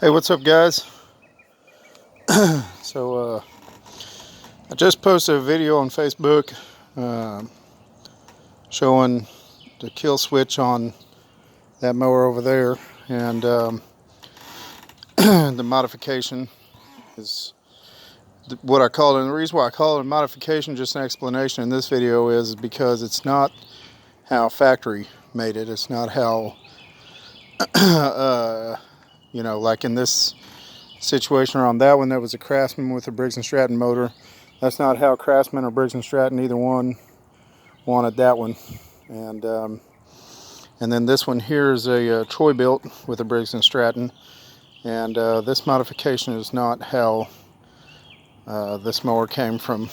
Hey, what's up, guys? I just posted a video on Facebook showing the kill switch on that mower over there, and the modification is what I call it. And the reason why I call it a modification, just an explanation in this video, is because it's not how factory made it. It's not how like in this situation or on that one, that was a Craftsman with a Briggs & Stratton motor. That's not how Craftsman or Briggs & Stratton, either one, wanted that one. And then this one here is a Troy-Bilt with a Briggs & Stratton. And this modification is not how this mower came from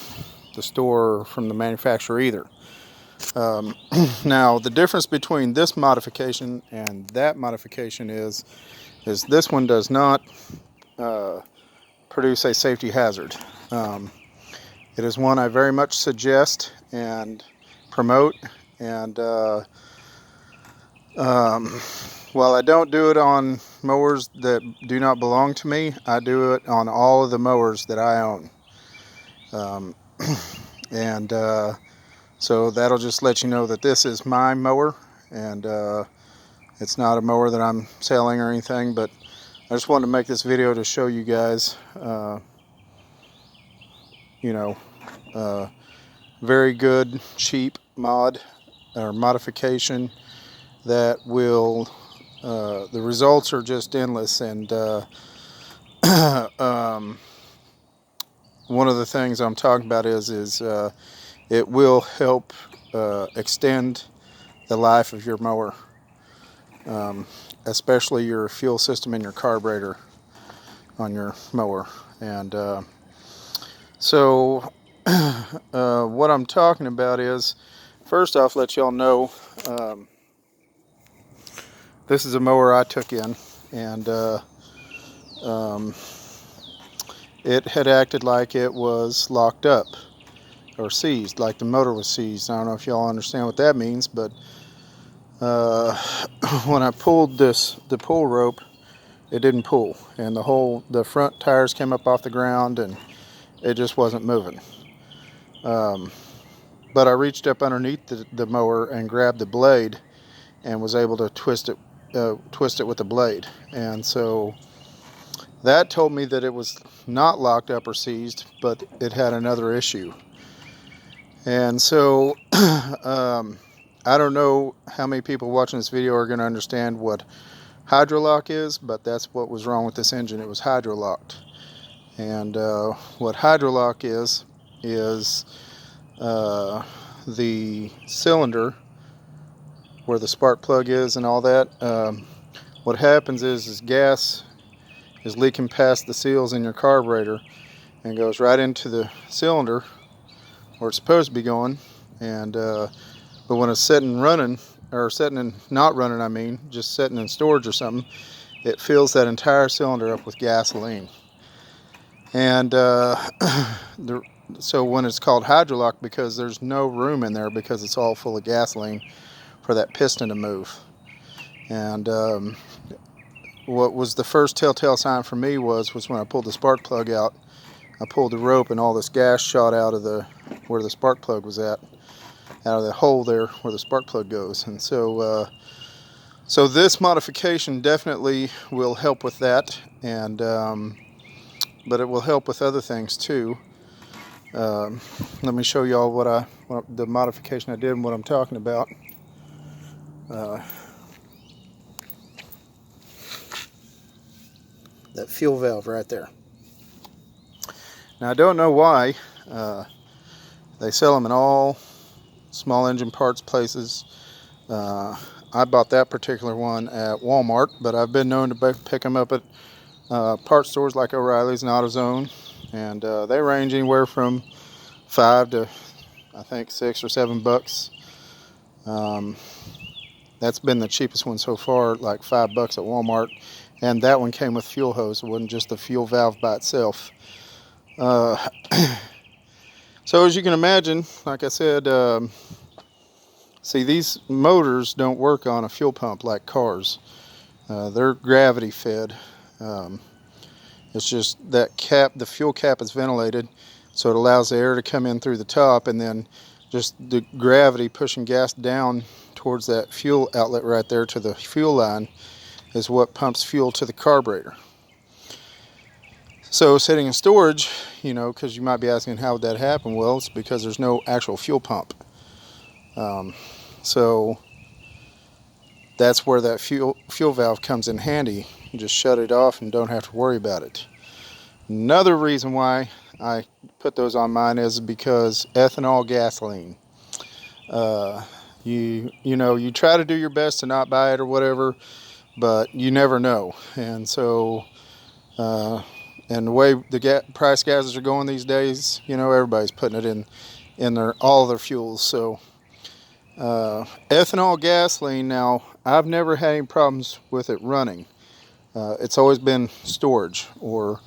the store or from the manufacturer either. Now, the difference between this modification and that modification is this one does not produce a safety hazard. It is one I very much suggest and promote, and while I don't do it on mowers that do not belong to me, I do it on all of the mowers that I own. So that'll just let you know that this is my mower, and it's not a mower that I'm selling or anything, but I just wanted to make this video to show you guys, very good, cheap mod or modification that will, the results are just endless. And one of the things I'm talking about is it will help extend the life of your mower, especially your fuel system and your carburetor on your mower. And what I'm talking about is, first off, let y'all know, this is a mower I took in, and it had acted like it was locked up or seized, like the motor was seized. I don't know if y'all understand what that means, but when I pulled the pull rope, it didn't pull, and the front tires came up off the ground, and it just wasn't moving. But I reached up underneath the mower and grabbed the blade and was able to twist it with the blade. And so that told me that it was not locked up or seized, but it had another issue. And so I don't know how many people watching this video are going to understand what hydrolock is, but that's what was wrong with this engine. It was hydrolocked. And what hydrolock is the cylinder where the spark plug is and all that. What happens is gas is leaking past the seals in your carburetor and goes right into the cylinder where it's supposed to be going. And but when it's sitting and running, or sitting and not running, I mean, just sitting in storage or something, it fills that entire cylinder up with gasoline. And so when it's called hydrolock, because there's no room in there, because it's all full of gasoline for that piston to move. And what was the first telltale sign for me was when I pulled the spark plug out. I pulled the rope and all this gas shot out of where the spark plug was at, out of the hole there where the spark plug goes. And so this modification definitely will help with that, and but it will help with other things too. Let me show y'all what the modification I did and what I'm talking about. That fuel valve right there. Now, I don't know why they sell them in all small engine parts places. I bought that particular one at Walmart, but I've been known to pick them up at parts stores like O'Reilly's and AutoZone, and they range anywhere from $5 to, I think, $6 or $7. That's been the cheapest one so far, like $5 at Walmart, and that one came with fuel hose. It wasn't just the fuel valve by itself. So as you can imagine, like I said, see, these motors don't work on a fuel pump like cars. They're gravity fed, It's just that cap, the fuel cap is ventilated, so it allows the air to come in through the top, and then just the gravity pushing gas down towards that fuel outlet right there to the fuel line is what pumps fuel to the carburetor. So sitting in storage, you know, because you might be asking how would that happen? Well, it's because there's no actual fuel pump. So that's where that fuel valve comes in handy. You just shut it off and don't have to worry about it. Another reason why I put those on mine is because ethanol gasoline. You know, you try to do your best to not buy it or whatever, but you never know. And so, and the way the price gases are going these days, you know, everybody's putting it in all their fuels. So ethanol gasoline, now I've never had any problems with it running. It's always been storage or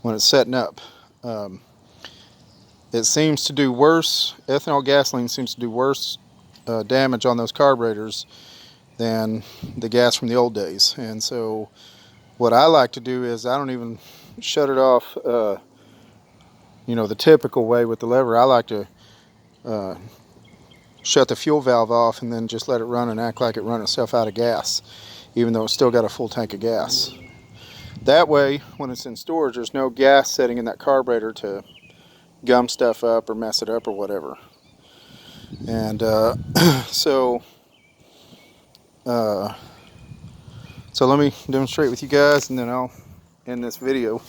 when it's setting up. It seems to do worse, ethanol gasoline seems to do worse damage on those carburetors than the gas from the old days. And so what I like to do is I don't even shut it off, you know, the typical way with the lever. I like to shut the fuel valve off and then just let it run and act like it run itself out of gas, even though it's still got a full tank of gas. That way, when it's in storage, there's no gas sitting in that carburetor to gum stuff up or mess it up or whatever. And so let me demonstrate with you guys, and then I'll end this video.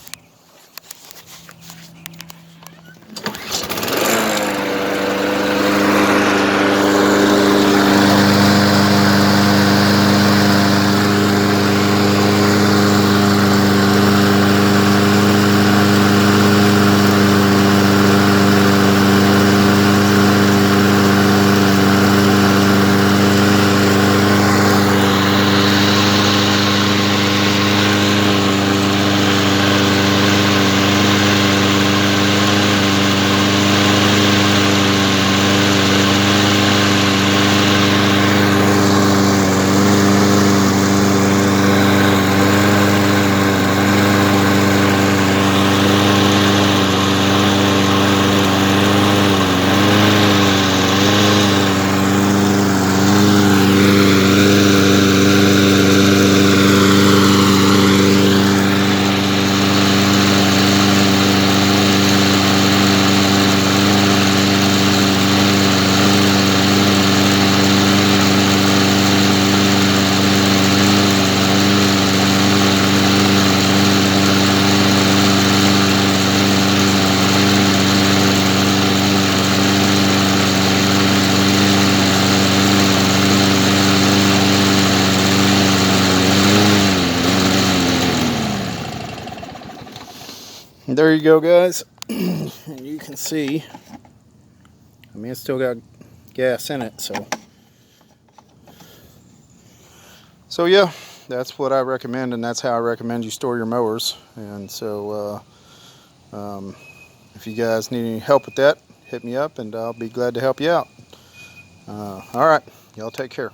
There you go, guys. And you can see, I mean, it's still got gas in it, so yeah, that's what I recommend, and that's how I recommend you store your mowers. And so if you guys need any help with that, hit me up and I'll be glad to help you out. All right, y'all take care.